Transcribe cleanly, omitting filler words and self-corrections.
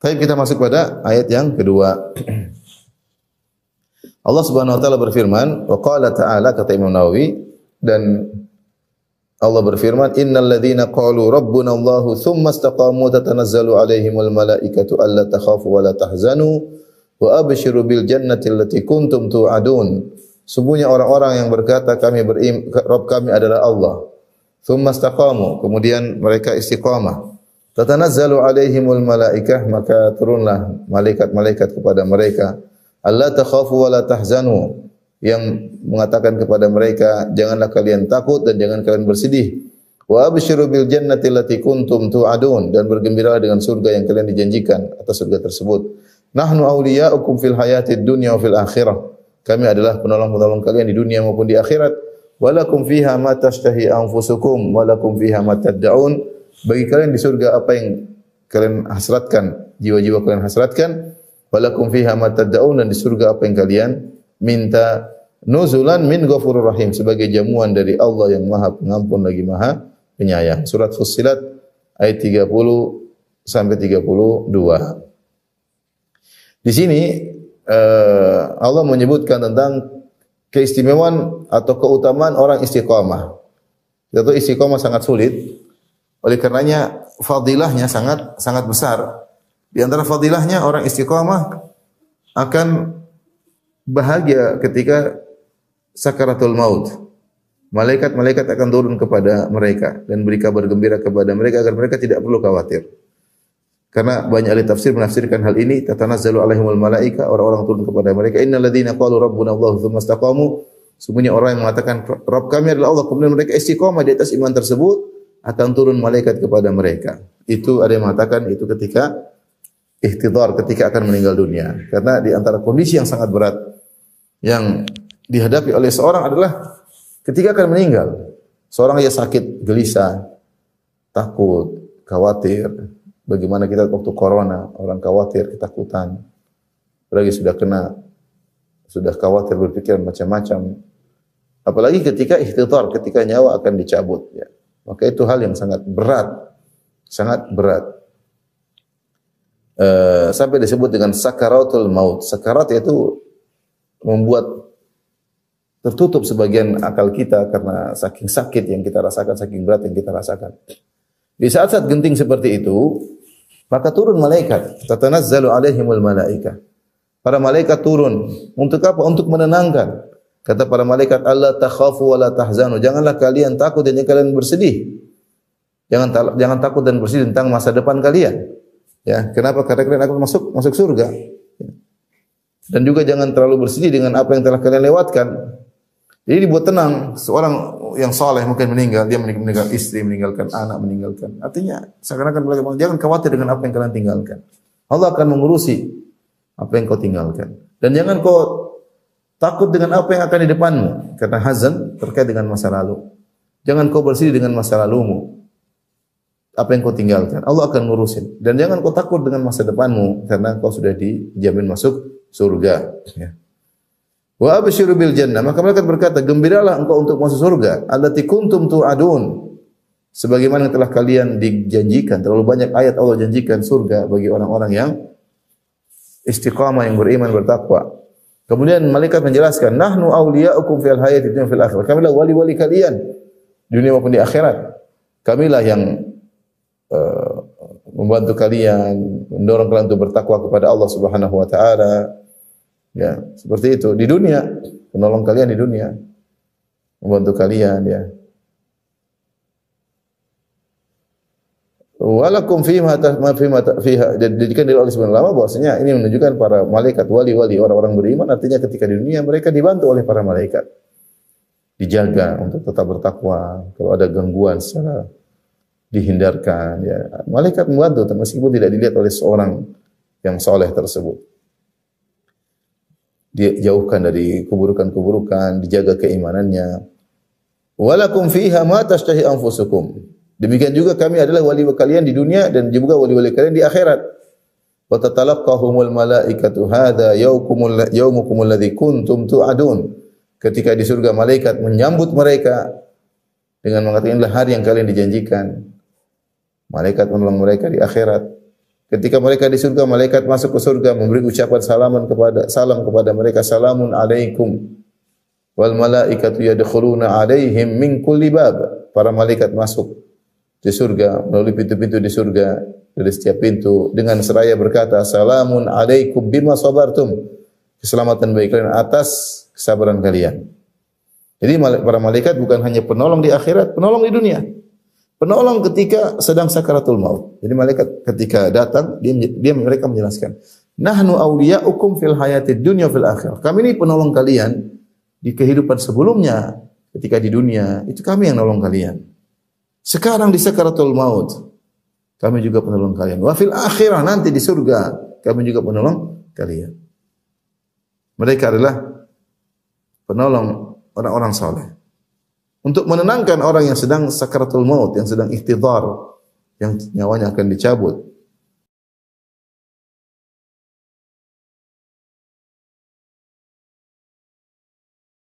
Baik, kita masuk pada ayat yang kedua. Allah Subhanahu wa taala berfirman, wa qala ta'ala, kata Imam Nawawi, dan Allah berfirman, innal ladzina qalu rabbuna Allahu tsumma istaqamu tatanazzalu alaihimul malaikatu alla takhafu wa la tahzanu wa abshiru bil jannati allati kuntum tu'adun. Sungguhnya orang-orang yang berkata Rabb kami adalah Allah. Tsumma istaqamu, kemudian mereka istiqamah. Tatanazzalu alaihimul malaikah, maka turunlah malaikat-malaikat kepada mereka. Allah takhafu wa la tahzanu, yang mengatakan kepada mereka, janganlah kalian takut dan jangan kalian bersedih. Wa abshiru bil jannati allati kuntum tu'adun, dan bergembiralah dengan surga yang kalian dijanjikan atas surga tersebut. Nahnu awliya'ukum fil hayatid dunya wa fil akhirah. Kami adalah penolong-penolong kalian di dunia maupun di akhirat. Walakum fiha ma tashtahi anfusukum walakum fiha ma tad'un. Bagi kalian di surga apa yang kalian hasratkan, jiwa-jiwa kalian hasratkan. Walakum fiha ma tad'un, dan di surga apa yang kalian minta. Nuzulan min ghafurur rahim, sebagai jamuan dari Allah yang Maha Pengampun lagi Maha Penyayang. Surat Fussilat ayat 30 sampai 32. Di sini Allah menyebutkan tentang keistimewaan atau keutamaan orang istiqamah. Itu istiqamah sangat sulit. Oleh karenanya fadilahnya sangat besar. Di antara fadilahnya orang istiqamah akan bahagia ketika sakaratul maut. Malaikat-malaikat akan turun kepada mereka dan beri kabar gembira kepada mereka agar mereka tidak perlu khawatir. Karena banyak ahli tafsir menafsirkan hal ini, tatanazzalu alaihimul malaika, orang-orang turun kepada mereka. Innal ladzina qalu rabbuna Allah tsumma istaqamu, sungguhnya orang yang mengatakan Rabb kami adalah Allah, kemudian mereka istiqamah di atas iman tersebut, akan turun malaikat kepada mereka. Itu ada yang mengatakan itu ketika ihtidar, ketika akan meninggal dunia. Karena di antara kondisi yang sangat berat yang dihadapi oleh seorang adalah ketika akan meninggal. Seorang yang sakit, gelisah, takut, khawatir. Bagaimana kita waktu corona, orang khawatir, ketakutan. Apalagi sudah khawatir, berpikir macam-macam. Apalagi ketika ihtidar, ketika nyawa akan dicabut, ya. Maka itu hal yang sangat berat, sangat berat. Sampai disebut dengan sakaratul maut. Sakarat itu membuat tertutup sebagian akal kita karena saking sakit yang kita rasakan, saking berat yang kita rasakan. Di saat-saat genting seperti itu, maka turun malaikat. Tatanazzalu alaihimul malaikah. Para malaikat turun. Untuk apa? Untuk menenangkan. Kata para malaikat, Allah takhafu wa la tahzanu. Janganlah kalian takut dan jangan kalian bersedih. Jangan takut dan bersedih tentang masa depan kalian. Ya, kenapa? Karena kalian akan masuk surga. Dan juga jangan terlalu bersedih dengan apa yang telah kalian lewatkan. Jadi dibuat tenang. Seorang yang saleh mungkin meninggal, dia meninggal istri, meninggalkan anak, meninggalkan. Artinya seakan-akan jangan khawatir dengan apa yang kalian tinggalkan. Allah akan mengurusi apa yang kau tinggalkan. Dan jangan kau takut dengan apa yang akan di depanmu, karena hazan terkait dengan masa lalu. Jangan kau bersedih dengan masa lalumu, apa yang kau tinggalkan, Allah akan ngurusin. Dan jangan kau takut dengan masa depanmu, karena kau sudah dijamin masuk surga. Ya. Wa abshiru bil jannah, maka mereka berkata, gembiralah engkau untuk masuk surga. Allati kuntum tu'adun, sebagaimana yang telah kalian dijanjikan. Terlalu banyak ayat Allah janjikan surga bagi orang-orang yang istiqamah, yang beriman, bertakwa. Kemudian malaikat menjelaskan, nahnu awliya'ukum fil hayatid dunya fil akhirah. Kamilah wali-wali kalian di dunia maupun di akhirat. Kamilah yang membantu kalian, mendorong kalian untuk bertakwa kepada Allah Subhanahu wa taala. Ya, seperti itu di dunia, penolong kalian di dunia, membantu kalian, ya. Walakum fiha dijadikan oleh sebagian ulama bahwasanya ini menunjukkan para malaikat wali-wali orang-orang beriman, artinya ketika di dunia mereka dibantu oleh para malaikat, dijaga untuk tetap bertakwa, kalau ada gangguan secara dihindarkan, ya. Malaikat membantu meskipun tidak dilihat oleh seorang yang soleh tersebut. Dijauhkan dari keburukan-keburukan, dijaga keimanannya. Walakum fiha ma tashtahi anfusukum. Demikian juga kami adalah wali kalian di dunia dan juga wali-wali kalian di akhirat. Wa tatalaqahumul malaikatu hadza yaumukumul ladzi kuntum tu'adun. Ketika di surga malaikat menyambut mereka dengan mengatakan inilah hari yang kalian dijanjikan. Malaikat menolong mereka di akhirat Ketika mereka di surga, malaikat masuk ke surga memberi ucapan salam kepada mereka, salamun alaikum. Wal malaikatu yadkhuluna alaihim min kulli bab. Para malaikat masuk di surga melalui pintu-pintu di surga, dari setiap pintu dengan seraya berkata, salamun alaikum bima sabartum. Keselamatan bagi kalian atas kesabaran kalian. Jadi para malaikat bukan hanya penolong di akhirat, penolong di dunia. Penolong ketika sedang sakaratul maut. Jadi malaikat ketika datang, mereka menjelaskan, nahnu awliya'ukum fil hayatid dunya fil akhirah. Kami ini penolong kalian di kehidupan sebelumnya, ketika di dunia, itu kami yang nolong kalian. Sekarang di sakaratul maut, kami juga penolong kalian. Wa fil akhirah, nanti di surga, kami juga penolong kalian. Mereka adalah penolong orang-orang saleh. Untuk menenangkan orang yang sedang sakaratul maut, yang sedang ihtidhar, yang nyawanya akan dicabut.